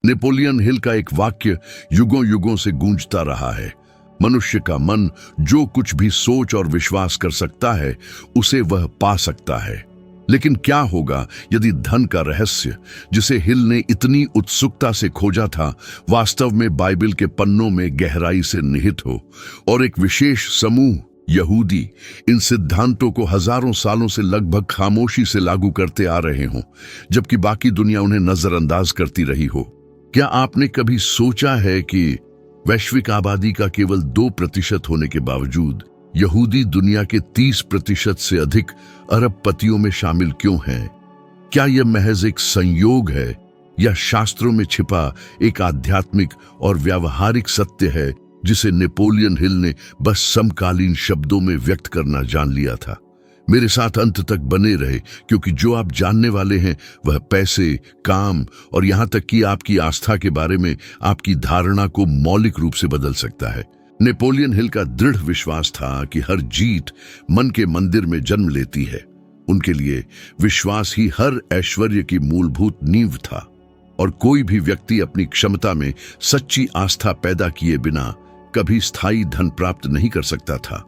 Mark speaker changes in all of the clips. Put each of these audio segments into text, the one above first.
Speaker 1: Napoleon Hill का एक वाक्य युगों युगों से गूंजता रहा है। मनुष्य का मन जो कुछ भी सोच और विश्वास कर सकता है उसे वह पा सकता है। लेकिन क्या होगा यदि धन का रहस्य, जिसे हिल ने इतनी उत्सुकता से खोजा था, वास्तव में बाइबल के पन्नों में गहराई से निहित हो और एक विशेष समूह यहूदी इन सिद्धांतों को हजारों सालों से लगभग खामोशी से लागू करते आ रहे हों, जबकि बाकी दुनिया उन्हें नजरअंदाज करती रही हो। क्या आपने कभी सोचा है कि वैश्विक आबादी का केवल 2% होने के बावजूद यहूदी दुनिया के 30% से अधिक अरबपतियों में शामिल क्यों हैं? क्या यह महज एक संयोग है या शास्त्रों में छिपा एक आध्यात्मिक और व्यावहारिक सत्य है जिसे नेपोलियन हिल ने बस समकालीन शब्दों में व्यक्त करना जान लिया था? मेरे साथ अंत तक बने रहे, क्योंकि जो आप जानने वाले हैं वह पैसे, काम और यहां तक कि आपकी आस्था के बारे में आपकी धारणा को मौलिक रूप से बदल सकता है। नेपोलियन हिल का दृढ़ विश्वास था कि हर जीत मन के मंदिर में जन्म लेती है। उनके लिए विश्वास ही हर ऐश्वर्य की मूलभूत नींव था, और कोई भी व्यक्ति अपनी क्षमता में सच्ची आस्था पैदा किए बिना कभी स्थायी धन प्राप्त नहीं कर सकता था।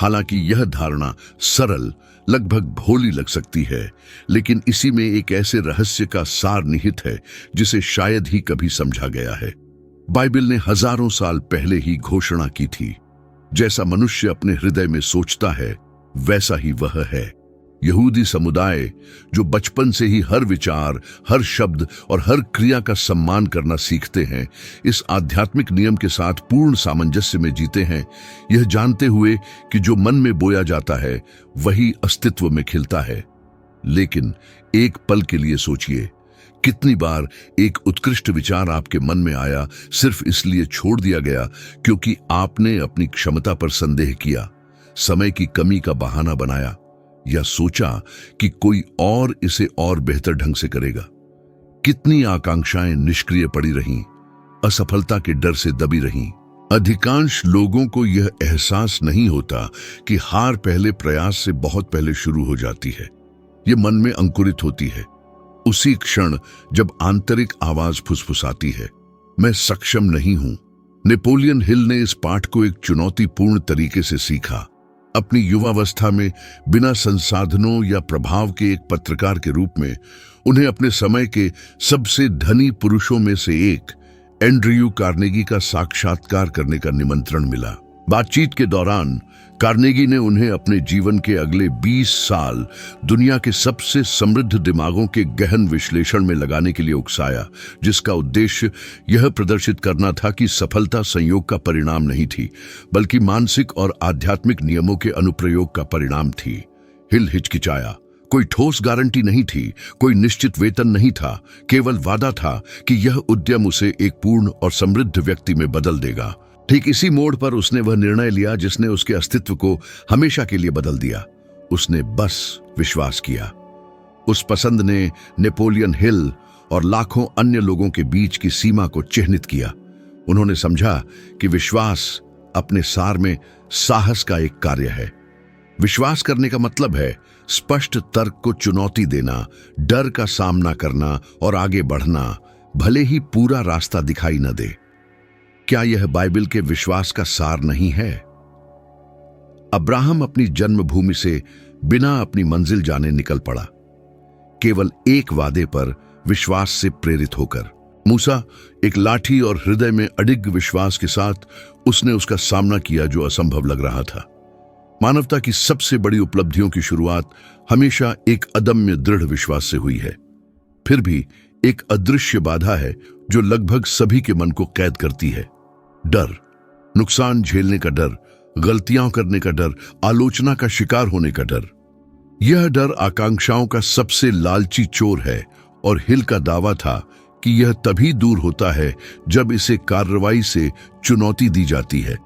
Speaker 1: हालांकि यह धारणा सरल, लगभग भोली लग सकती है, लेकिन इसी में एक ऐसे रहस्य का सार निहित है जिसे शायद ही कभी समझा गया है। बाइबल ने हजारों साल पहले ही घोषणा की थी, जैसा मनुष्य अपने हृदय में सोचता है वैसा ही वह है। यहूदी समुदाय जो बचपन से ही हर विचार, हर शब्द और हर क्रिया का सम्मान करना सीखते हैं, इस आध्यात्मिक नियम के साथ पूर्ण सामंजस्य में जीते हैं, यह जानते हुए कि जो मन में बोया जाता है वही अस्तित्व में खिलता है। लेकिन एक पल के लिए सोचिए, कितनी बार एक उत्कृष्ट विचार आपके मन में आया, सिर्फ इसलिए छोड़ दिया गया क्योंकि आपने अपनी क्षमता पर संदेह किया, समय की कमी का बहाना बनाया, या सोचा कि कोई और इसे और बेहतर ढंग से करेगा। कितनी आकांक्षाएं निष्क्रिय पड़ी रहीं, असफलता के डर से दबी रहीं। अधिकांश लोगों को यह एहसास नहीं होता कि हार पहले प्रयास से बहुत पहले शुरू हो जाती है। यह मन में अंकुरित होती है उसी क्षण जब आंतरिक आवाज फुसफुसाती है, मैं सक्षम नहीं हूं। नेपोलियन हिल ने इस पाठ को एक चुनौतीपूर्ण तरीके से सीखा। अपनी युवावस्था में बिना संसाधनों या प्रभाव के एक पत्रकार के रूप में उन्हें अपने समय के सबसे धनी पुरुषों में से एक एंड्रयू कार्नेगी का साक्षात्कार करने का निमंत्रण मिला। बातचीत के दौरान कार्नेगी ने उन्हें अपने जीवन के अगले 20 साल दुनिया के सबसे समृद्ध दिमागों के गहन विश्लेषण में लगाने के लिए उकसाया, जिसका उद्देश्य यह प्रदर्शित करना था कि सफलता संयोग का परिणाम नहीं थी, बल्कि मानसिक और आध्यात्मिक नियमों के अनुप्रयोग का परिणाम थी। हिल हिचकिचाया। कोई ठोस गारंटी नहीं थी, कोई निश्चित वेतन नहीं था, केवल वादा था कि यह उद्यम उसे एक पूर्ण और समृद्ध व्यक्ति में बदल देगा। ठीक इसी मोड़ पर उसने वह निर्णय लिया जिसने उसके अस्तित्व को हमेशा के लिए बदल दिया। उसने बस विश्वास किया। उस पसंद ने नेपोलियन हिल और लाखों अन्य लोगों के बीच की सीमा को चिह्नित किया। उन्होंने समझा कि विश्वास अपने सार में साहस का एक कार्य है। विश्वास करने का मतलब है स्पष्ट तर्क को चुनौती देना, डर का सामना करना और आगे बढ़ना, भले ही पूरा रास्ता दिखाई न दे। क्या यह बाइबल के विश्वास का सार नहीं है? अब्राहम अपनी जन्मभूमि से बिना अपनी मंजिल जाने निकल पड़ा, केवल एक वादे पर विश्वास से प्रेरित होकर। मूसा एक लाठी और हृदय में अडिग विश्वास के साथ उसने उसका सामना किया जो असंभव लग रहा था। मानवता की सबसे बड़ी उपलब्धियों की शुरुआत हमेशा एक अदम्य दृढ़ विश्वास से हुई है। फिर भी एक अदृश्य बाधा है जो लगभग सभी के मन को कैद करती है। डर, नुकसान झेलने का डर, गलतियां करने का डर, आलोचना का शिकार होने का डर। यह डर आकांक्षाओं का सबसे लालची चोर है, और हिल का दावा था कि यह तभी दूर होता है जब इसे कार्रवाई से चुनौती दी जाती है।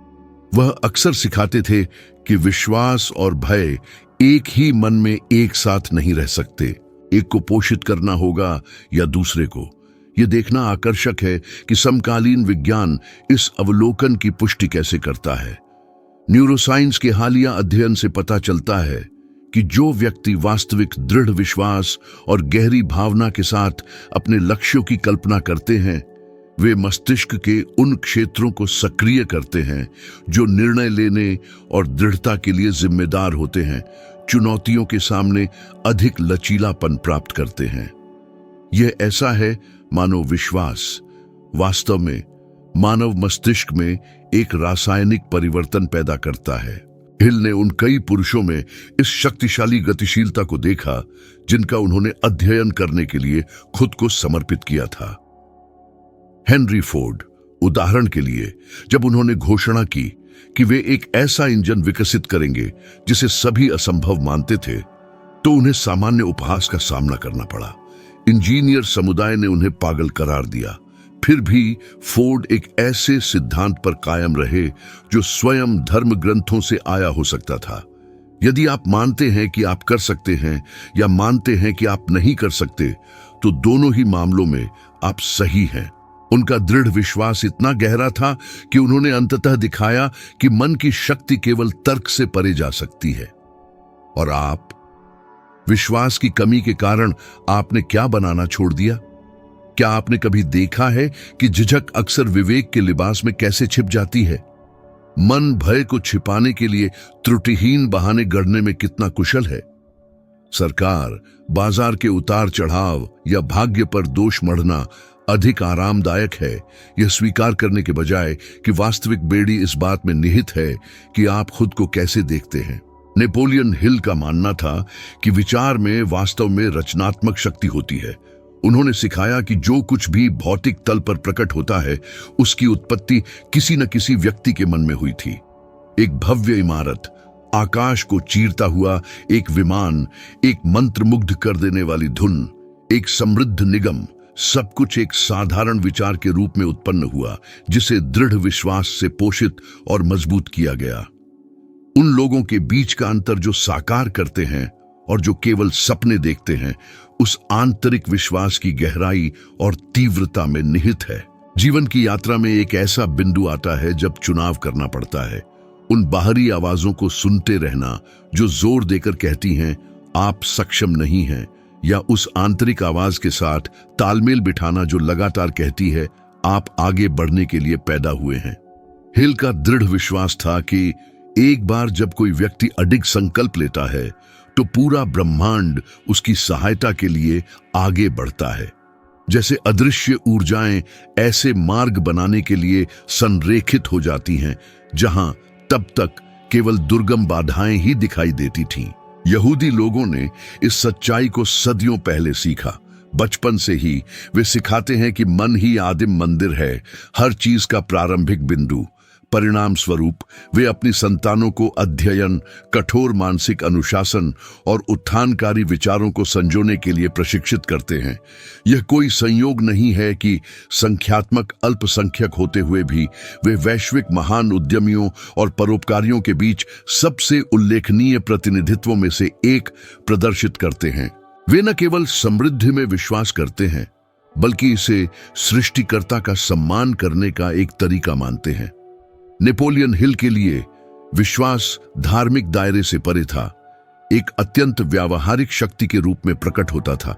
Speaker 1: वह अक्सर सिखाते थे कि विश्वास और भय एक ही मन में एक साथ नहीं रह सकते, एक को पोषित करना होगा या दूसरे को। यह देखना आकर्षक है कि समकालीन विज्ञान इस अवलोकन की पुष्टि कैसे करता है। न्यूरोसाइंस के हालिया अध्ययन से पता चलता है कि जो व्यक्ति वास्तविक दृढ़ विश्वास और गहरी भावना के साथ अपने लक्ष्यों की कल्पना करते हैं, वे मस्तिष्क के उन क्षेत्रों को सक्रिय करते हैं जो निर्णय लेने और दृढ़ता के लिए जिम्मेदार होते हैं, चुनौतियों के सामने अधिक लचीलापन प्राप्त करते हैं। यह ऐसा है मानो विश्वास वास्तव में मानव मस्तिष्क में एक रासायनिक परिवर्तन पैदा करता है। हिल ने उन कई पुरुषों में इस शक्तिशाली गतिशीलता को देखा जिनका उन्होंने अध्ययन करने के लिए खुद को समर्पित किया था। हेनरी फोर्ड उदाहरण के लिए, जब उन्होंने घोषणा की कि वे एक ऐसा इंजन विकसित करेंगे जिसे सभी असंभव मानते थे, तो उन्हें सामान्य उपहास का सामना करना पड़ा। इंजीनियर समुदाय ने उन्हें पागल करार दिया। फिर भी फोर्ड एक ऐसे सिद्धांत पर कायम रहे जो स्वयं धर्म ग्रंथों से आया हो सकता था। यदि आप मानते हैं कि आप कर सकते हैं या मानते हैं कि आप नहीं कर सकते, तो दोनों ही मामलों में आप सही हैं। उनका दृढ़ विश्वास इतना गहरा था कि उन्होंने अंततः दिखाया कि मन की शक्ति केवल तर्क से परे जा सकती है। और आप, विश्वास की कमी के कारण आपने क्या बनाना छोड़ दिया? क्या आपने कभी देखा है कि झिझक अक्सर विवेक के लिबास में कैसे छिप जाती है? मन भय को छिपाने के लिए त्रुटिहीन बहाने गढ़ने में कितना कुशल है। सरकार, बाजार के उतार चढ़ाव या भाग्य पर दोष मढ़ना अधिक आरामदायक है, यह स्वीकार करने के बजाय कि वास्तविक बेड़ी इस बात में निहित है कि आप खुद को कैसे देखते हैं। नेपोलियन हिल का मानना था कि विचार में वास्तव में रचनात्मक शक्ति होती है। उन्होंने सिखाया कि जो कुछ भी भौतिक तल पर प्रकट होता है, उसकी उत्पत्ति किसी न किसी व्यक्ति के मन में हुई थी। एक भव्य इमारत, आकाश को चीरता हुआ एक विमान, एक मंत्रमुग्ध कर देने वाली धुन, एक समृद्ध निगम, सब कुछ एक साधारण विचार के रूप में उत्पन्न हुआ, जिसे दृढ़ विश्वास से पोषित और मजबूत किया गया। उन लोगों के बीच का अंतर जो साकार करते हैं और जो केवल सपने देखते हैं, उस आंतरिक विश्वास की गहराई और तीव्रता में निहित है। जीवन की यात्रा में एक ऐसा बिंदु आता है जब चुनाव करना पड़ता है। उन बाहरी आवाजों को सुनते रहना जो जोर देकर कहती हैं आप सक्षम नहीं हैं, या उस आंतरिक आवाज के साथ तालमेल बिठाना जो लगातार कहती है आप आगे बढ़ने के लिए पैदा हुए हैं। हिल का दृढ़ विश्वास था कि एक बार जब कोई व्यक्ति अडिग संकल्प लेता है तो पूरा ब्रह्मांड उसकी सहायता के लिए आगे बढ़ता है। जैसे अदृश्य ऊर्जाएं ऐसे मार्ग बनाने के लिए संरेखित हो जाती हैं जहां तब तक केवल दुर्गम बाधाएं ही दिखाई देती थीं। यहूदी लोगों ने इस सच्चाई को सदियों पहले सीखा। बचपन से ही वे सिखाते हैं कि मन ही आदिम मंदिर है, हर चीज का प्रारंभिक बिंदु। परिणाम स्वरूप वे अपनी संतानों को अध्ययन, कठोर मानसिक अनुशासन और उत्थानकारी विचारों को संजोने के लिए प्रशिक्षित करते हैं। यह कोई संयोग नहीं है कि संख्यात्मक अल्पसंख्यक होते हुए भी वे वैश्विक महान उद्यमियों और परोपकारियों के बीच सबसे उल्लेखनीय प्रतिनिधित्वों में से एक प्रदर्शित करते हैं। वे न केवल समृद्धि में विश्वास करते हैं, बल्कि इसे सृष्टिकर्ता का सम्मान करने का एक तरीका मानते हैं। नेपोलियन हिल के लिए विश्वास धार्मिक दायरे से परे था, एक अत्यंत व्यावहारिक शक्ति के रूप में प्रकट होता था।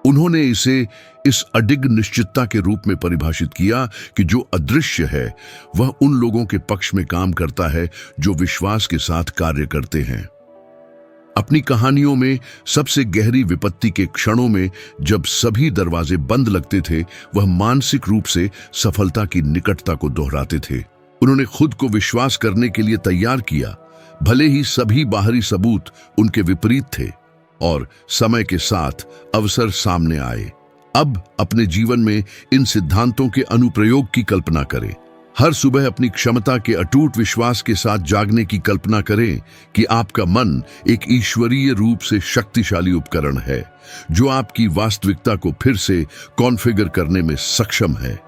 Speaker 1: उन्होंने इसे इस अडिग निश्चितता के रूप में परिभाषित किया कि जो अदृश्य है वह उन लोगों के पक्ष में काम करता है जो विश्वास के साथ कार्य करते हैं। अपनी कहानियों में सबसे गहरी विपत्ति के क्षणों में जब सभी दरवाजे बंद लगते थे, वह मानसिक रूप से सफलता की निकटता को दोहराते थे। उन्होंने खुद को विश्वास करने के लिए तैयार किया, भले ही सभी बाहरी सबूत उनके विपरीत थे। और समय के साथ अवसर सामने आए। अब अपने जीवन में इन सिद्धांतों के अनुप्रयोग की कल्पना करें। हर सुबह अपनी क्षमता के अटूट विश्वास के साथ जागने की कल्पना करें कि आपका मन एक ईश्वरीय रूप से शक्तिशाली उपकरण है जो आपकी वास्तविकता को फिर से कॉन्फ़िगर करने में सक्षम है।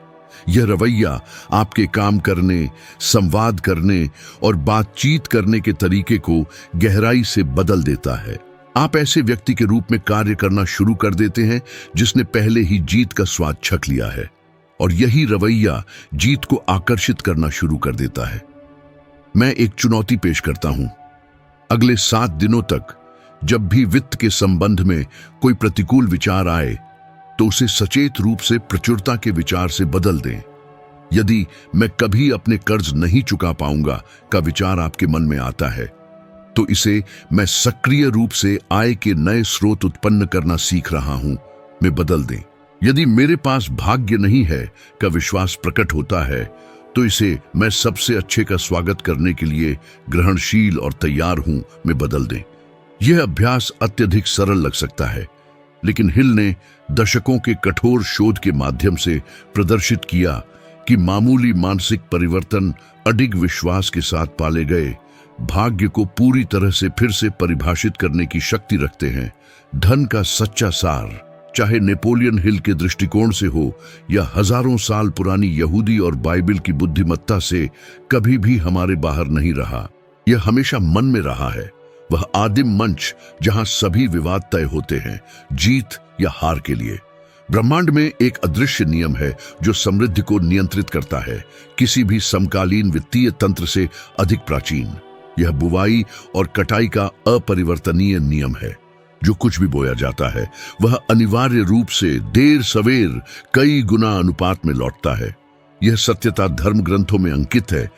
Speaker 1: यह रवैया आपके काम करने, संवाद करने और बातचीत करने के तरीके को गहराई से बदल देता है। आप ऐसे व्यक्ति के रूप में कार्य करना शुरू कर देते हैं जिसने पहले ही जीत का स्वाद छक लिया है, और यही रवैया जीत को आकर्षित करना शुरू कर देता है। मैं एक चुनौती पेश करता हूं। अगले 7 दिनों तक जब भी वित्त के संबंध में कोई प्रतिकूल विचार आए, तो उसे सचेत रूप से प्रचुरता के विचार से बदल दें। यदि मैं कभी अपने कर्ज नहीं चुका पाऊंगा का विचार आपके मन में आता है, तो इसे मैं सक्रिय रूप से आय के नए स्रोत उत्पन्न करना सीख रहा हूं में बदल दें। यदि मेरे पास भाग्य नहीं है का विश्वास प्रकट होता है, तो इसे मैं सबसे अच्छे का स्वागत करने के लिए ग्रहणशील और तैयार हूं में बदल दें। यह अभ्यास अत्यधिक सरल लग सकता है, लेकिन हिल ने दशकों के कठोर शोध के माध्यम से प्रदर्शित किया कि मामूली मानसिक परिवर्तन अडिग विश्वास के साथ पाले गए भाग्य को पूरी तरह से फिर से परिभाषित करने की शक्ति रखते हैं। धन का सच्चा सार, चाहे नेपोलियन हिल के दृष्टिकोण से हो या हजारों साल पुरानी यहूदी और बाइबल की बुद्धिमत्ता से, कभी भी हमारे बाहर नहीं रहा। यह हमेशा मन में रहा है, वह आदिम मंच जहां सभी विवाद तय होते हैं, जीत या हार के लिए। ब्रह्मांड में एक अदृश्य नियम है जो समृद्धि को नियंत्रित करता है, किसी भी समकालीन वित्तीय तंत्र से अधिक प्राचीन। यह बुवाई और कटाई का अपरिवर्तनीय नियम है। जो कुछ भी बोया जाता है वह अनिवार्य रूप से देर सवेर कई गुना अनुपात में लौटता है। यह सत्यता धर्म ग्रंथों में अंकित है,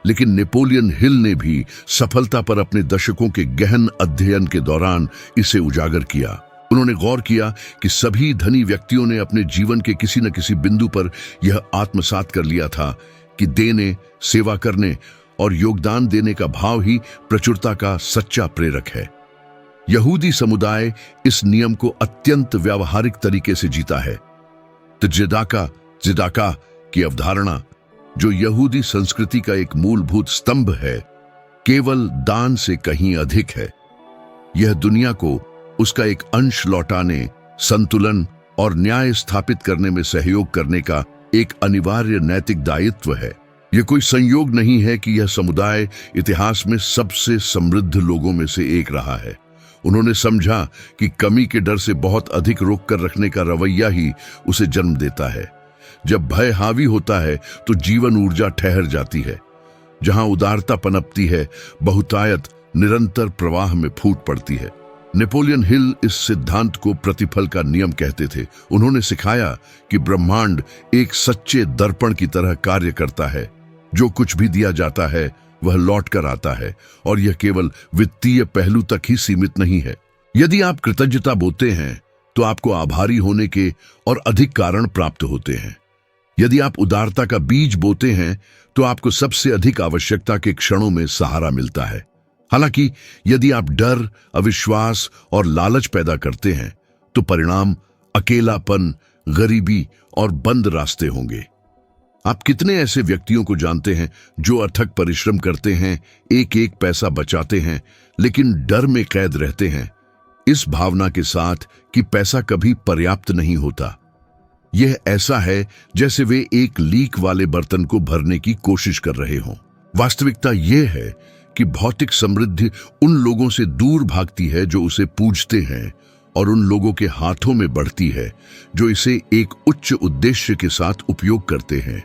Speaker 1: लेकिन नेपोलियन हिल ने भी सफलता पर अपने दशकों के गहन अध्ययन के दौरान इसे उजागर किया। उन्होंने गौर किया कि सभी धनी व्यक्तियों ने अपने जीवन के किसी न किसी बिंदु पर यह आत्मसात कर लिया था कि देने, सेवा करने और योगदान देने का भाव ही प्रचुरता का सच्चा प्रेरक है। यहूदी समुदाय इस नियम को अत्यंत व्यावहारिक तरीके से जीता है। जिदाका की अवधारणा, जो यहूदी संस्कृति का एक मूलभूत स्तंभ है, केवल दान से कहीं अधिक है। यह दुनिया को उसका एक अंश लौटाने, संतुलन और न्याय स्थापित करने में सहयोग करने का एक अनिवार्य नैतिक दायित्व है। यह कोई संयोग नहीं है कि यह समुदाय इतिहास में सबसे समृद्ध लोगों में से एक रहा है। उन्होंने समझा कि कमी के डर से बहुत अधिक रोक कर रखने का रवैया ही उसे जन्म देता है। जब भय हावी होता है तो जीवन ऊर्जा ठहर जाती है। जहां उदारता पनपती है, बहुतायत निरंतर प्रवाह में फूट पड़ती है। नेपोलियन हिल इस सिद्धांत को प्रतिफल का नियम कहते थे। उन्होंने सिखाया कि ब्रह्मांड एक सच्चे दर्पण की तरह कार्य करता है। जो कुछ भी दिया जाता है वह लौट कर आता है, और यह केवल वित्तीय पहलू तक ही सीमित नहीं है। यदि आप कृतज्ञता बोते हैं तो आपको आभारी होने के और अधिक कारण प्राप्त होते हैं। यदि आप उदारता का बीज बोते हैं तो आपको सबसे अधिक आवश्यकता के क्षणों में सहारा मिलता है। हालांकि यदि आप डर, अविश्वास और लालच पैदा करते हैं तो परिणाम अकेलापन, गरीबी और बंद रास्ते होंगे। आप कितने ऐसे व्यक्तियों को जानते हैं जो अथक परिश्रम करते हैं, एक एक पैसा बचाते हैं, लेकिन डर में कैद रहते हैं, इस भावना के साथ कि पैसा कभी पर्याप्त नहीं होता। यह ऐसा है जैसे वे एक लीक वाले बर्तन को भरने की कोशिश कर रहे हों। वास्तविकता यह है कि भौतिक समृद्धि उन लोगों से दूर भागती है जो उसे पूजते हैं, और उन लोगों के हाथों में बढ़ती है जो इसे एक उच्च उद्देश्य के साथ उपयोग करते हैं।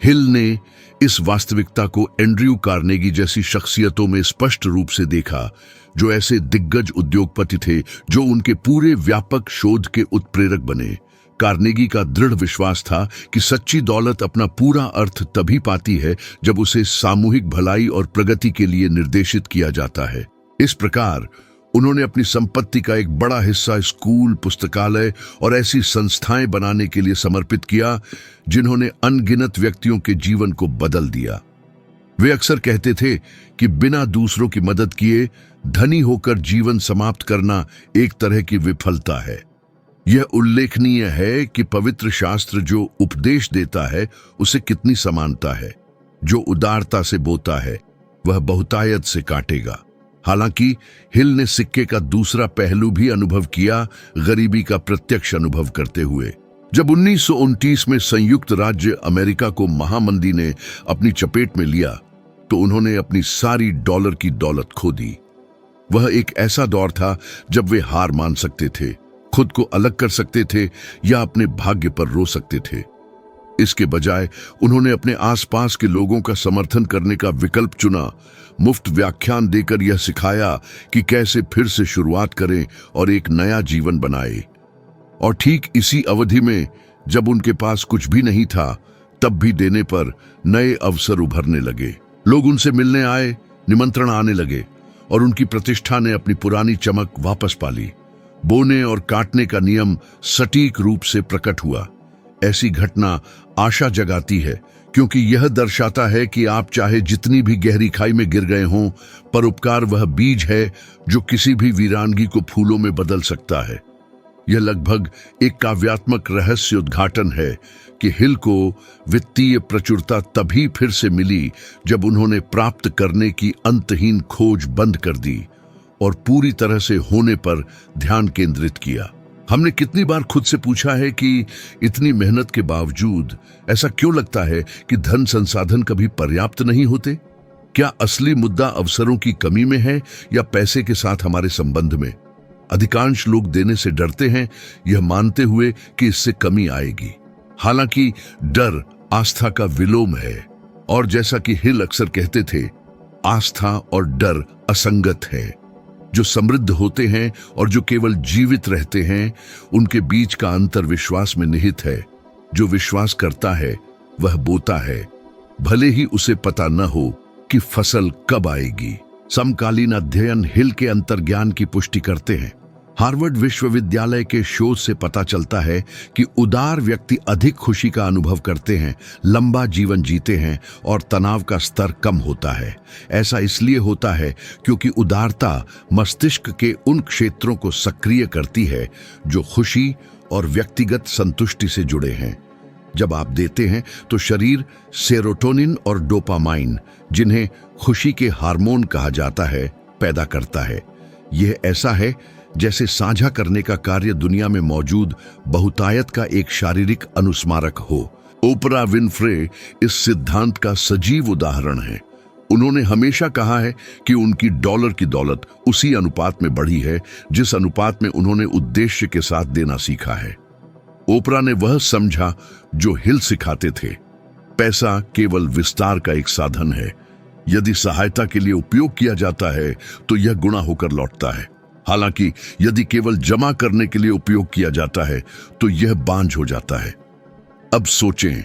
Speaker 1: हिल ने इस वास्तविकता को एंड्रयू कार्नेगी जैसी शख्सियतों में स्पष्ट रूप से देखा, जो ऐसे दिग्गज उद्योगपति थे जो उनके पूरे व्यापक शोध के उत्प्रेरक बने। कार्नेगी का दृढ़ विश्वास था कि सच्ची दौलत अपना पूरा अर्थ तभी पाती है जब उसे सामूहिक भलाई और प्रगति के लिए निर्देशित किया जाता है। इस प्रकार उन्होंने अपनी संपत्ति का एक बड़ा हिस्सा स्कूल, पुस्तकालय और ऐसी संस्थाएं बनाने के लिए समर्पित किया जिन्होंने अनगिनत व्यक्तियों के जीवन को बदल दिया। वे अक्सर कहते थे कि बिना दूसरों की मदद किए धनी होकर जीवन समाप्त करना एक तरह की विफलता है। यह उल्लेखनीय है कि पवित्र शास्त्र जो उपदेश देता है उसे कितनी समानता है। जो उदारता से बोता है वह बहुतायत से काटेगा। हालांकि हिल ने सिक्के का दूसरा पहलू भी अनुभव किया, गरीबी का प्रत्यक्ष अनुभव करते हुए। जब 1929 में संयुक्त राज्य अमेरिका को महामंदी ने अपनी चपेट में लिया तो उन्होंने अपनी सारी डॉलर की दौलत खो दी। वह एक ऐसा दौर था जब वे हार मान सकते थे, खुद को अलग कर सकते थे या अपने भाग्य पर रो सकते थे। इसके बजाय उन्होंने अपने आसपास के लोगों का समर्थन करने का विकल्प चुना। मुफ्त व्याख्यान देकर यह सिखाया कि कैसे फिर से शुरुआत करें और एक नया जीवन बनाए। और ठीक इसी अवधि में जब उनके पास कुछ भी नहीं था, तब भी देने पर नए अवसर उभरने लगे। लोग उनसे मिलने आए, निमंत्रण आने लगे और उनकी प्रतिष्ठा ने अपनी पुरानी चमक वापस पा ली। बोने और काटने का नियम सटीक रूप से प्रकट हुआ। ऐसी घटना आशा जगाती है, क्योंकि यह दर्शाता है कि आप चाहे जितनी भी गहरी खाई में गिर गए हों, परोपकार वह बीज है जो किसी भी वीरानगी को फूलों में बदल सकता है। यह लगभग एक काव्यात्मक रहस्य उद्घाटन है कि हिल को वित्तीय प्रचुरता तभी फिर से मिली जब उन्होंने प्राप्त करने की अंतहीन खोज बंद कर दी और पूरी तरह से होने पर ध्यान केंद्रित किया। हमने कितनी बार खुद से पूछा है कि इतनी मेहनत के बावजूद ऐसा क्यों लगता है कि धन संसाधन कभी पर्याप्त नहीं होते? क्या असली मुद्दा अवसरों की कमी में है या पैसे के साथ हमारे संबंध में? अधिकांश लोग देने से डरते हैं, यह मानते हुए कि इससे कमी आएगी। हालांकि डर आस्था का विलोम है, और जैसा कि हिल अक्सर कहते थे, आस्था और डर असंगत है। जो समृद्ध होते हैं और जो केवल जीवित रहते हैं, उनके बीच का अंतर विश्वास में निहित है। जो विश्वास करता है वह बोता है, भले ही उसे पता न हो कि फसल कब आएगी। समकालीन अध्ययन हिल के अंतर्ज्ञान की पुष्टि करते हैं। हार्वर्ड विश्वविद्यालय के शोध से पता चलता है कि उदार व्यक्ति अधिक खुशी का अनुभव करते हैं, लंबा जीवन जीते हैं और तनाव का स्तर कम होता है। ऐसा इसलिए होता है क्योंकि उदारता मस्तिष्क के उन क्षेत्रों को सक्रिय करती है जो खुशी और व्यक्तिगत संतुष्टि से जुड़े हैं। जब आप देते हैं तो शरीर सेरोटोनिन और डोपामाइन, जिन्हें खुशी के हार्मोन कहा जाता है, पैदा करता है। यह ऐसा है जैसे साझा करने का कार्य दुनिया में मौजूद बहुतायत का एक शारीरिक अनुस्मारक हो। ओपरा विनफ्रे इस सिद्धांत का सजीव उदाहरण है। उन्होंने हमेशा कहा है कि उनकी डॉलर की दौलत उसी अनुपात में बढ़ी है जिस अनुपात में उन्होंने उद्देश्य के साथ देना सीखा है। ओपरा ने वह समझा जो हिल सिखाते थे। पैसा केवल विस्तार का एक साधन है। यदि सहायता के लिए उपयोग किया जाता है तो यह गुणा होकर लौटता है। हालांकि यदि केवल जमा करने के लिए उपयोग किया जाता है तो यह बांझ हो जाता है। अब सोचें,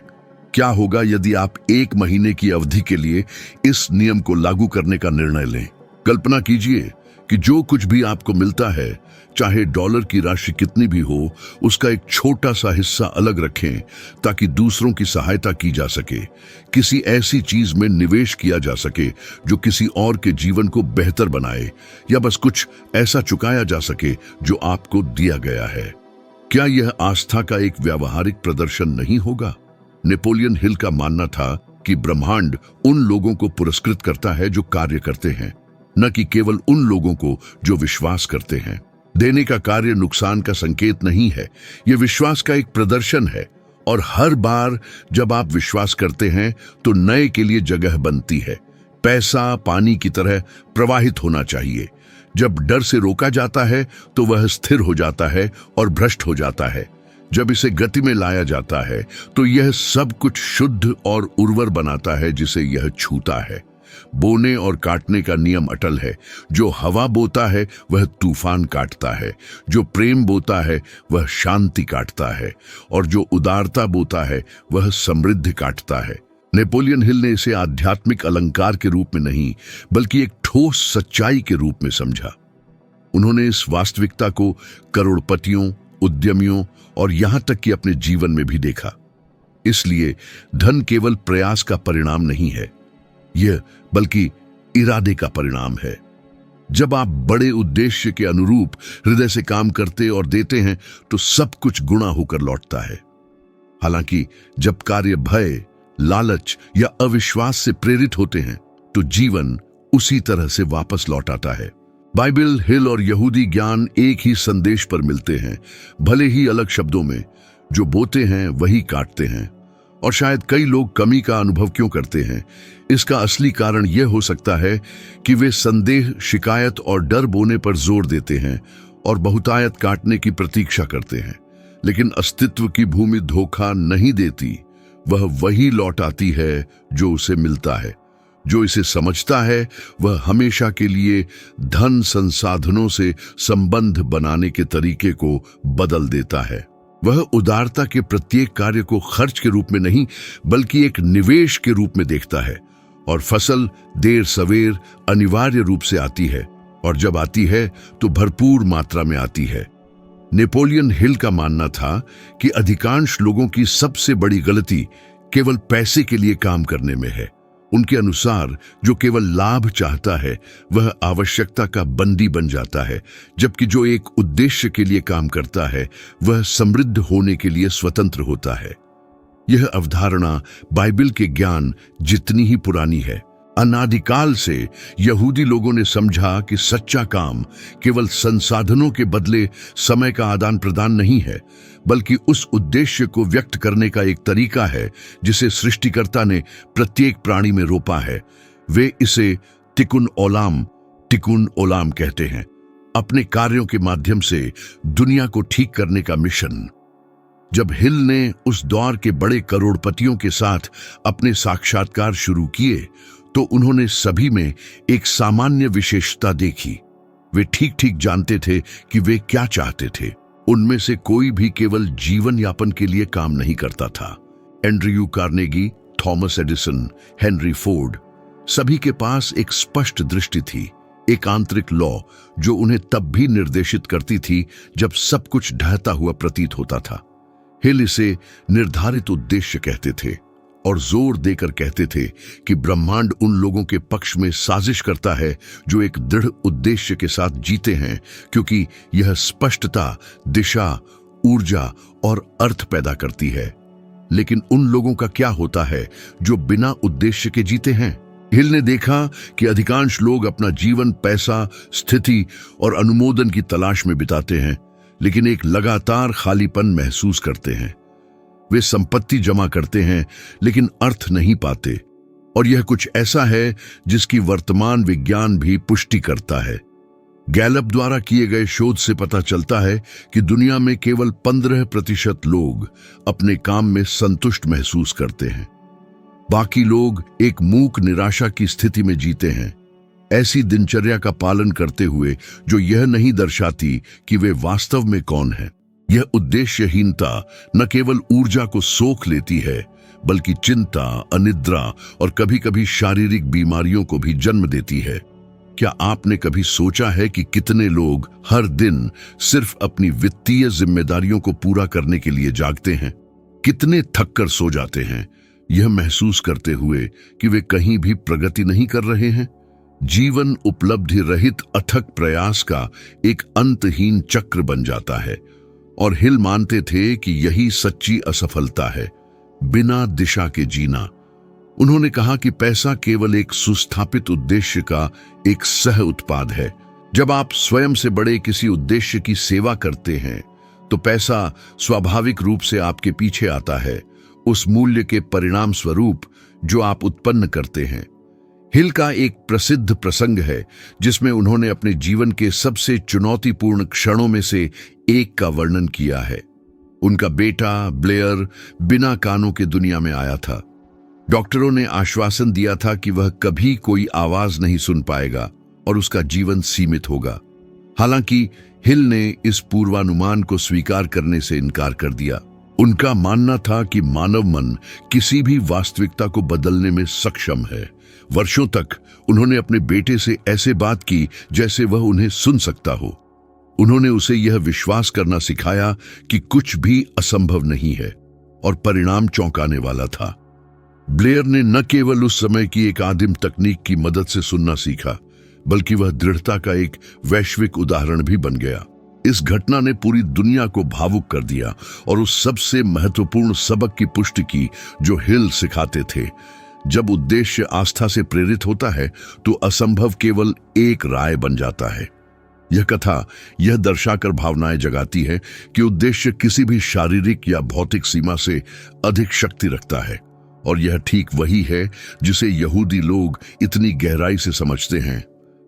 Speaker 1: क्या होगा यदि आप 1 महीने की अवधि के लिए इस नियम को लागू करने का निर्णय लें? कल्पना कीजिए कि जो कुछ भी आपको मिलता है, चाहे डॉलर की राशि कितनी भी हो, उसका एक छोटा सा हिस्सा अलग रखें ताकि दूसरों की सहायता की जा सके, किसी ऐसी चीज में निवेश किया जा सके जो किसी और के जीवन को बेहतर बनाए, या बस कुछ ऐसा चुकाया जा सके जो आपको दिया गया है। क्या यह आस्था का एक व्यावहारिक प्रदर्शन नहीं होगा? नेपोलियन हिल का मानना था कि ब्रह्मांड उन लोगों को पुरस्कृत करता है जो कार्य करते हैं, न कि केवल उन लोगों को जो विश्वास करते हैं। देने का कार्य नुकसान का संकेत नहीं है, यह विश्वास का एक प्रदर्शन है। और हर बार जब आप विश्वास करते हैं तो नए के लिए जगह बनती है। पैसा पानी की तरह प्रवाहित होना चाहिए। जब डर से रोका जाता है तो वह स्थिर हो जाता है और भ्रष्ट हो जाता है। जब इसे गति में लाया जाता है तो यह सब कुछ शुद्ध और उर्वर बनाता है जिसे यह छूता है। बोने और काटने का नियम अटल है। जो हवा बोता है वह तूफान काटता है, जो प्रेम बोता है वह शांति काटता है, और जो उदारता बोता है वह समृद्धि काटता है। नेपोलियन हिल ने इसे आध्यात्मिक अलंकार के रूप में नहीं, बल्कि एक ठोस सच्चाई के रूप में समझा। उन्होंने इस वास्तविकता को करोड़पतियों, उद्यमियों और यहां तक कि अपने जीवन में भी देखा। इसलिए धन केवल प्रयास का परिणाम नहीं है, यह बल्कि इरादे का परिणाम है। जब आप बड़े उद्देश्य के अनुरूप हृदय से काम करते और देते हैं तो सब कुछ गुणा होकर लौटता है। हालांकि जब कार्य भय, लालच या अविश्वास से प्रेरित होते हैं तो जीवन उसी तरह से वापस लौट आता है। बाइबल, हिल और यहूदी ज्ञान एक ही संदेश पर मिलते हैं, भले ही अलग शब्दों में। जो बोते हैं वही काटते हैं। और शायद कई लोग कमी का अनुभव क्यों करते हैं, इसका असली कारण यह हो सकता है कि वे संदेह, शिकायत और डर बोने पर जोर देते हैं और बहुतायत काटने की प्रतीक्षा करते हैं। लेकिन अस्तित्व की भूमि धोखा नहीं देती, वह वही लौट आती है जो उसे मिलता है। जो इसे समझता है वह हमेशा के लिए धन संसाधनों से संबंध बनाने के तरीके को बदल देता है। वह उदारता के प्रत्येक कार्य को खर्च के रूप में नहीं बल्कि एक निवेश के रूप में देखता है, और फसल देर सवेर अनिवार्य रूप से आती है, और जब आती है तो भरपूर मात्रा में आती है। नेपोलियन हिल का मानना था कि अधिकांश लोगों की सबसे बड़ी गलती केवल पैसे के लिए काम करने में है। उनके अनुसार जो केवल लाभ चाहता है वह आवश्यकता का बंदी बन जाता है, जबकि जो एक उद्देश्य के लिए काम करता है वह समृद्ध होने के लिए स्वतंत्र होता है। यह अवधारणा बाइबल के ज्ञान जितनी ही पुरानी है। अनादिकाल से यहूदी लोगों ने समझा कि सच्चा काम केवल संसाधनों के बदले समय का आदान प्रदान नहीं है, बल्कि उस उद्देश्य को व्यक्त करने का एक तरीका है जिसे सृष्टिकर्ता ने प्रत्येक प्राणी में रोपा है। वे इसे तिकुन ओलाम कहते हैं, अपने कार्यों के माध्यम से दुनिया को ठीक करने का मिशन। जब हिल ने उस दौर के बड़े करोड़पतियों के साथ अपने साक्षात्कार शुरू किए तो उन्होंने सभी में एक सामान्य विशेषता देखी। वे ठीक ठीक जानते थे कि वे क्या चाहते थे। उनमें से कोई भी केवल जीवन यापन के लिए काम नहीं करता था। Andrew Carnegie, Thomas Edison, Henry Ford, सभी के पास एक स्पष्ट दृष्टि थी, एक आंतरिक लौ जो उन्हें तब भी निर्देशित करती थी जब सब कुछ ढहता हुआ प्रतीत होता था। हिल इसे निर्धारित उद्देश्य कहते थे और जोर देकर कहते थे कि ब्रह्मांड उन लोगों के पक्ष में साजिश करता है जो एक दृढ़ उद्देश्य के साथ जीते हैं, क्योंकि यह स्पष्टता, दिशा, ऊर्जा और अर्थ पैदा करती है। लेकिन उन लोगों का क्या होता है जो बिना उद्देश्य के जीते हैं? हिल ने देखा कि अधिकांश लोग अपना जीवन पैसा, स्थिति और अनुमोदन की तलाश में बिताते हैं, लेकिन एक लगातार खालीपन महसूस करते हैं। वे संपत्ति जमा करते हैं लेकिन अर्थ नहीं पाते, और यह कुछ ऐसा है जिसकी वर्तमान विज्ञान भी पुष्टि करता है। गैलप द्वारा किए गए शोध से पता चलता है कि दुनिया में केवल 15% लोग अपने काम में संतुष्ट महसूस करते हैं। बाकी लोग एक मूक निराशा की स्थिति में जीते हैं, ऐसी दिनचर्या का पालन करते हुए जो यह नहीं दर्शाती कि वे वास्तव में कौन हैं। यह उद्देश्यहीनता न केवल ऊर्जा को सोख लेती है, बल्कि चिंता, अनिद्रा और कभी-कभी शारीरिक बीमारियों को भी जन्म देती है। क्या आपने कभी सोचा है कि कितने लोग हर दिन सिर्फ अपनी वित्तीय जिम्मेदारियों को पूरा करने के लिए जागते हैं? कितने थककर सो जाते हैं, यह महसूस करते हुए कि वे कहीं भी प्रगति नहीं कर रहे हैं? जीवन उपलब्धि रहित अथक प्रयास का एक अंतहीन चक्र बन जाता है, और हिल मानते थे कि यही सच्ची असफलता है, बिना दिशा के जीना। उन्होंने कहा कि पैसा केवल एक सुस्थापित उद्देश्य का एक सह उत्पाद है। जब आप स्वयं से बड़े किसी उद्देश्य की सेवा करते हैं तो पैसा स्वाभाविक रूप से आपके पीछे आता है, उस मूल्य के परिणाम स्वरूप जो आप उत्पन्न करते हैं। हिल का एक प्रसिद्ध प्रसंग है जिसमें उन्होंने अपने जीवन के सबसे चुनौतीपूर्ण क्षणों में से एक का वर्णन किया है। उनका बेटा ब्लेयर बिना कानों के दुनिया में आया था। डॉक्टरों ने आश्वासन दिया था कि वह कभी कोई आवाज नहीं सुन पाएगा और उसका जीवन सीमित होगा। हालांकि हिल ने इस पूर्वानुमान को स्वीकार करने से इनकार कर दिया। उनका मानना था कि मानव मन किसी भी वास्तविकता को बदलने में सक्षम है। वर्षों तक उन्होंने अपने बेटे से ऐसे बात की जैसे वह उन्हें सुन सकता हो। उन्होंने उसे यह विश्वास करना सिखाया कि कुछ भी असंभव नहीं है, और परिणाम चौंकाने वाला था। ब्लेयर ने न केवल उस समय की एक आदिम तकनीक की मदद से सुनना सीखा, बल्कि वह दृढ़ता का एक वैश्विक उदाहरण भी बन गया। इस घटना ने पूरी दुनिया को भावुक कर दिया और उस सबसे महत्वपूर्ण सबक की पुष्टि की जो हिल सिखाते थे। जब उद्देश्य आस्था से प्रेरित होता है तो असंभव केवल एक राय बन जाता है। यह कथा यह दर्शाकर भावनाएं जगाती है कि उद्देश्य किसी भी शारीरिक या भौतिक सीमा से अधिक शक्ति रखता है, और यह ठीक वही है जिसे यहूदी लोग इतनी गहराई से समझते हैं।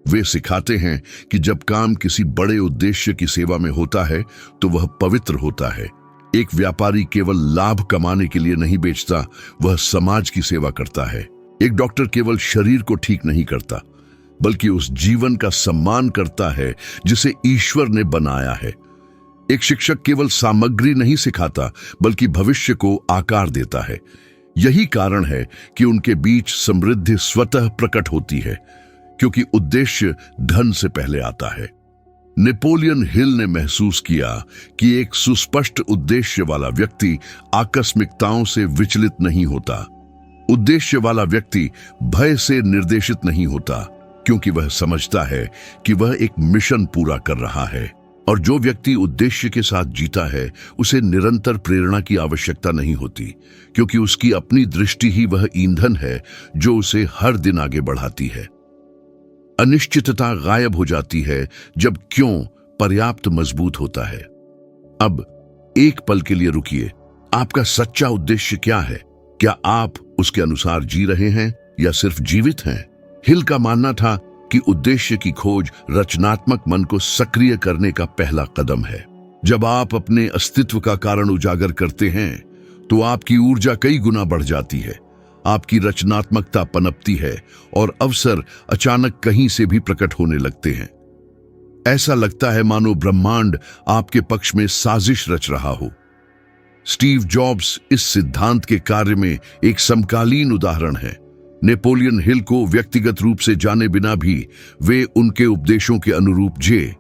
Speaker 1: वे सिखाते हैं कि जब काम किसी बड़े उद्देश्य की सेवा में होता है तो वह पवित्र होता है। एक व्यापारी केवल लाभ कमाने के लिए नहीं बेचता, वह समाज की सेवा करता है। एक डॉक्टर केवल शरीर को ठीक नहीं करता, बल्कि उस जीवन का सम्मान करता है जिसे ईश्वर ने बनाया है। एक शिक्षक केवल सामग्री नहीं सिखाता, बल्कि भविष्य को आकार देता है। यही कारण है कि उनके बीच समृद्धि स्वतः प्रकट होती है, क्योंकि उद्देश्य धन से पहले आता है। नेपोलियन हिल ने महसूस किया कि एक सुस्पष्ट उद्देश्य वाला व्यक्ति आकस्मिकताओं से विचलित नहीं होता। उद्देश्य वाला व्यक्ति भय से निर्देशित नहीं होता, क्योंकि वह समझता है कि वह एक मिशन पूरा कर रहा है। और जो व्यक्ति उद्देश्य के साथ जीता है, उसे निरंतर प्रेरणा की आवश्यकता नहीं होती, क्योंकि उसकी अपनी दृष्टि ही वह ईंधन है जो उसे हर दिन आगे बढ़ाती है। अनिश्चितता गायब हो जाती है जब क्यों पर्याप्त मजबूत होता है। अब एक पल के लिए रुकिए। आपका सच्चा उद्देश्य क्या है? क्या आप उसके अनुसार जी रहे हैं या सिर्फ जीवित हैं? हिल का मानना था कि उद्देश्य की खोज रचनात्मक मन को सक्रिय करने का पहला कदम है। जब आप अपने अस्तित्व का कारण उजागर करते हैं, तो आपकी ऊर्जा कई गुना बढ़ जाती है। आपकी रचनात्मकता पनपती है और अवसर अचानक कहीं से भी प्रकट होने लगते हैं। ऐसा लगता है मानो ब्रह्मांड आपके पक्ष में साजिश रच रहा हो। स्टीव जॉब्स इस सिद्धांत के कार्य में एक समकालीन उदाहरण है। नेपोलियन हिल को व्यक्तिगत रूप से जाने बिना भी वे उनके उपदेशों के अनुरूप जिए।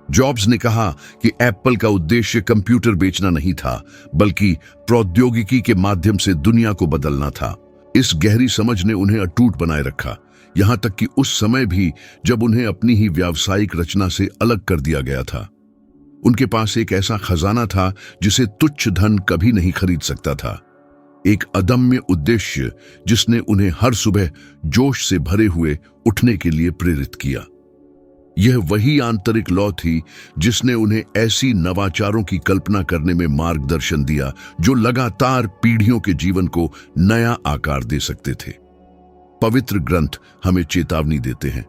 Speaker 1: जॉब्स ने कहा कि एप्पल का उद्देश्य कंप्यूटर बेचना नहीं था, बल्कि प्रौद्योगिकी के माध्यम से दुनिया को बदलना था। इस गहरी समझ ने उन्हें अटूट बनाए रखा, यहां तक कि उस समय भी जब उन्हें अपनी ही व्यावसायिक रचना से अलग कर दिया गया था। उनके पास एक ऐसा खजाना था जिसे तुच्छ धन कभी नहीं खरीद सकता था। एक अदम्य उद्देश्य जिसने उन्हें हर सुबह जोश से भरे हुए उठने के लिए प्रेरित किया। यह वही आंतरिक लौ थी जिसने उन्हें ऐसी नवाचारों की कल्पना करने में मार्गदर्शन दिया जो लगातार पीढ़ियों के जीवन को नया आकार दे सकते थे। पवित्र ग्रंथ हमें चेतावनी देते हैं,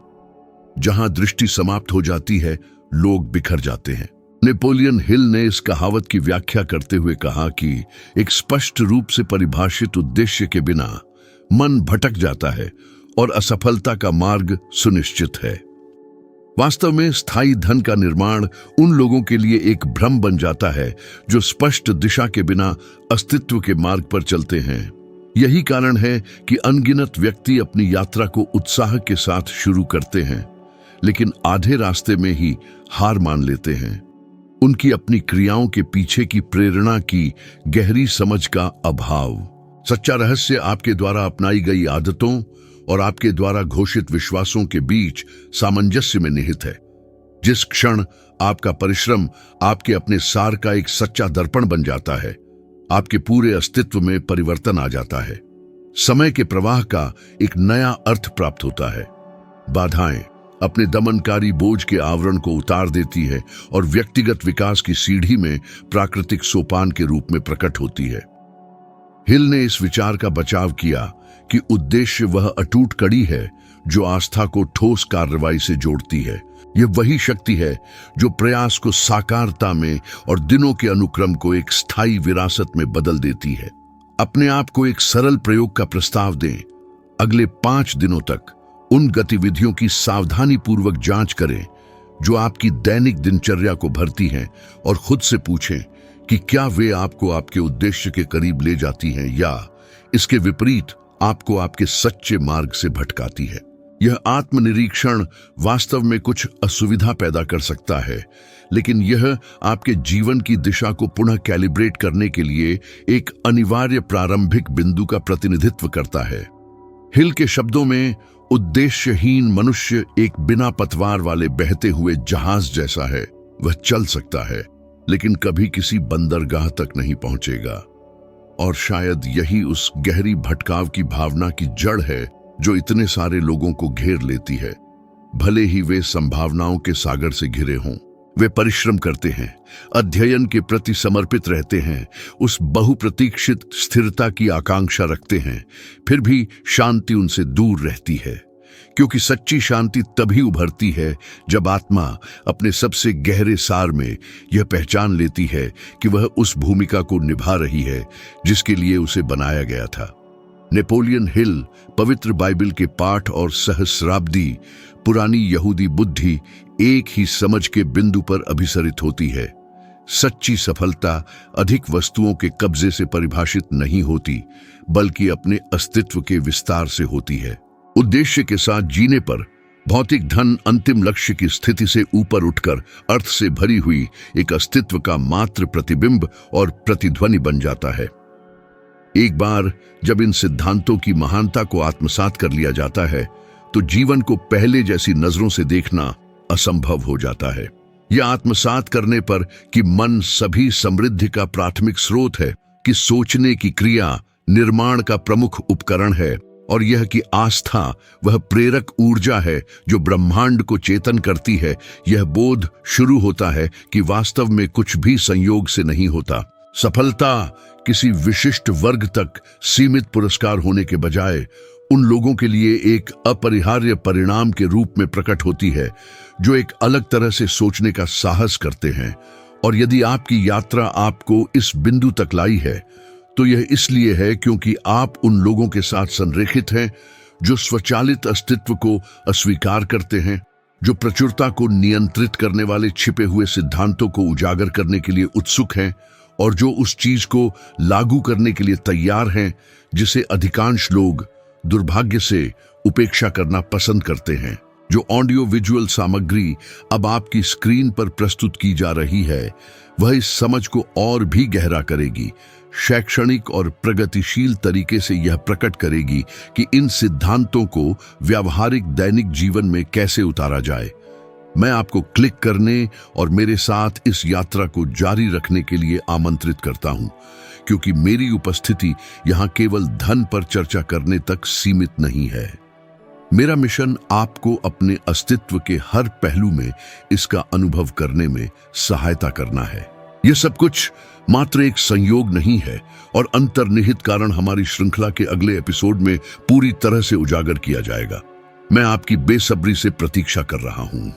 Speaker 1: जहां दृष्टि समाप्त हो जाती है, लोग बिखर जाते हैं। नेपोलियन हिल ने इस कहावत की व्याख्या करते हुए कहा कि एक स्पष्ट रूप से परिभाषित उद्देश्य के बिना मन भटक जाता है और असफलता का मार्ग सुनिश्चित है। वास्तव में स्थायी धन का निर्माण उन लोगों के लिए एक भ्रम बन जाता है जो स्पष्ट दिशा के बिना अस्तित्व के मार्ग पर चलते हैं। यही कारण है कि अनगिनत व्यक्ति अपनी यात्रा को उत्साह के साथ शुरू करते हैं, लेकिन आधे रास्ते में ही हार मान लेते हैं। उनकी अपनी क्रियाओं के पीछे की प्रेरणा की गहरी समझ का अभाव। सच्चा रहस्य आपके द्वारा अपनाई गई आदतों और आपके द्वारा घोषित विश्वासों के बीच सामंजस्य में निहित है। जिस क्षण आपका परिश्रम आपके अपने सार का एक सच्चा दर्पण बन जाता है, आपके पूरे अस्तित्व में परिवर्तन आ जाता है। समय के प्रवाह का एक नया अर्थ प्राप्त होता है। बाधाएं अपने दमनकारी बोझ के आवरण को उतार देती है और व्यक्तिगत विकास की सीढ़ी में प्राकृतिक सोपान के रूप में प्रकट होती है। हिल ने इस विचार का बचाव किया कि उद्देश्य वह अटूट कड़ी है जो आस्था को ठोस कार्रवाई से जोड़ती है। यह वही शक्ति है जो प्रयास को साकारता में और दिनों के अनुक्रम को एक स्थायी विरासत में बदल देती है। अपने आप को एक सरल प्रयोग का प्रस्ताव दें। अगले 5 दिनों तक उन गतिविधियों की सावधानी पूर्वक जांच करें जो आपकी दैनिक दिनचर्या को भरती हैं, और खुद से पूछें कि क्या वे आपको आपके उद्देश्य के करीब ले जाती हैं या इसके विपरीत आपको आपके सच्चे मार्ग से भटकाती है। यह आत्मनिरीक्षण वास्तव में कुछ असुविधा पैदा कर सकता है, लेकिन यह आपके जीवन की दिशा को पुनः कैलिब्रेट करने के लिए एक अनिवार्य प्रारंभिक बिंदु का प्रतिनिधित्व करता है। हिल के शब्दों में, उद्देश्यहीन मनुष्य एक बिना पतवार वाले बहते हुए जहाज जैसा है। वह चल सकता है, लेकिन कभी किसी बंदरगाह तक नहीं पहुंचेगा। और शायद यही उस गहरी भटकाव की भावना की जड़ है जो इतने सारे लोगों को घेर लेती है। भले ही वे संभावनाओं के सागर से घिरे हों, वे परिश्रम करते हैं, अध्ययन के प्रति समर्पित रहते हैं, उस बहुप्रतीक्षित स्थिरता की आकांक्षा रखते हैं, फिर भी शांति उनसे दूर रहती है। क्योंकि सच्ची शांति तभी उभरती है जब आत्मा अपने सबसे गहरे सार में यह पहचान लेती है कि वह उस भूमिका को निभा रही है जिसके लिए उसे बनाया गया था। नेपोलियन हिल पवित्र बाइबल के पाठ और सहस्राब्दी पुरानी यहूदी बुद्धि एक ही समझ के बिंदु पर अभिसरित होती है। सच्ची सफलता अधिक वस्तुओं के कब्जे से परिभाषित नहीं होती, बल्कि अपने अस्तित्व के विस्तार से होती है। उद्देश्य के साथ जीने पर भौतिक धन अंतिम लक्ष्य की स्थिति से ऊपर उठकर अर्थ से भरी हुई एक अस्तित्व का मात्र प्रतिबिंब और प्रतिध्वनि बन जाता है। एक बार जब इन सिद्धांतों की महानता को आत्मसात कर लिया जाता है, तो जीवन को पहले जैसी नजरों से देखना असंभव हो जाता है। यह आत्मसात करने पर कि मन सभी समृद्धि का प्राथमिक स्रोत है, कि सोचने की क्रिया निर्माण का प्रमुख उपकरण है, और यह कि आस्था वह प्रेरक ऊर्जा है जो ब्रह्मांड को चेतन करती है, यह बोध शुरू होता है कि वास्तव में कुछ भी संयोग से नहीं होता। सफलता किसी विशिष्ट वर्ग तक सीमित पुरस्कार होने के बजाय उन लोगों के लिए एक अपरिहार्य परिणाम के रूप में प्रकट होती है जो एक अलग तरह से सोचने का साहस करते हैं। और यदि आपकी यात्रा आपको इस बिंदु तक लाई है, तो यह इसलिए है क्योंकि आप उन लोगों के साथ संरेखित हैं जो स्वचालित अस्तित्व को अस्वीकार करते हैं, जो प्रचुरता को नियंत्रित करने वाले छिपे हुए सिद्धांतों को उजागर करने के लिए उत्सुक हैं, और जो उस चीज को लागू करने के लिए तैयार हैं जिसे अधिकांश लोग दुर्भाग्य से उपेक्षा करना पसंद करते हैं। जो ऑडियो विजुअल सामग्री अब आपकी स्क्रीन पर प्रस्तुत की जा रही है, वह इस समझ को और भी गहरा करेगी। शैक्षणिक और प्रगतिशील तरीके से यह प्रकट करेगी कि इन सिद्धांतों को व्यावहारिक दैनिक जीवन में कैसे उतारा जाए। मैं आपको क्लिक करने और मेरे साथ इस यात्रा को जारी रखने के लिए आमंत्रित करता हूं, क्योंकि मेरी उपस्थिति यहां केवल धन पर चर्चा करने तक सीमित नहीं है। मेरा मिशन आपको अपने अस्तित्व के हर पहलू में इसका अनुभव करने में सहायता करना है। यह सब कुछ मात्र एक संयोग नहीं है, और अंतर्निहित कारण हमारी श्रृंखला के अगले एपिसोड में पूरी तरह से उजागर किया जाएगा। मैं आपकी बेसब्री से प्रतीक्षा कर रहा हूं।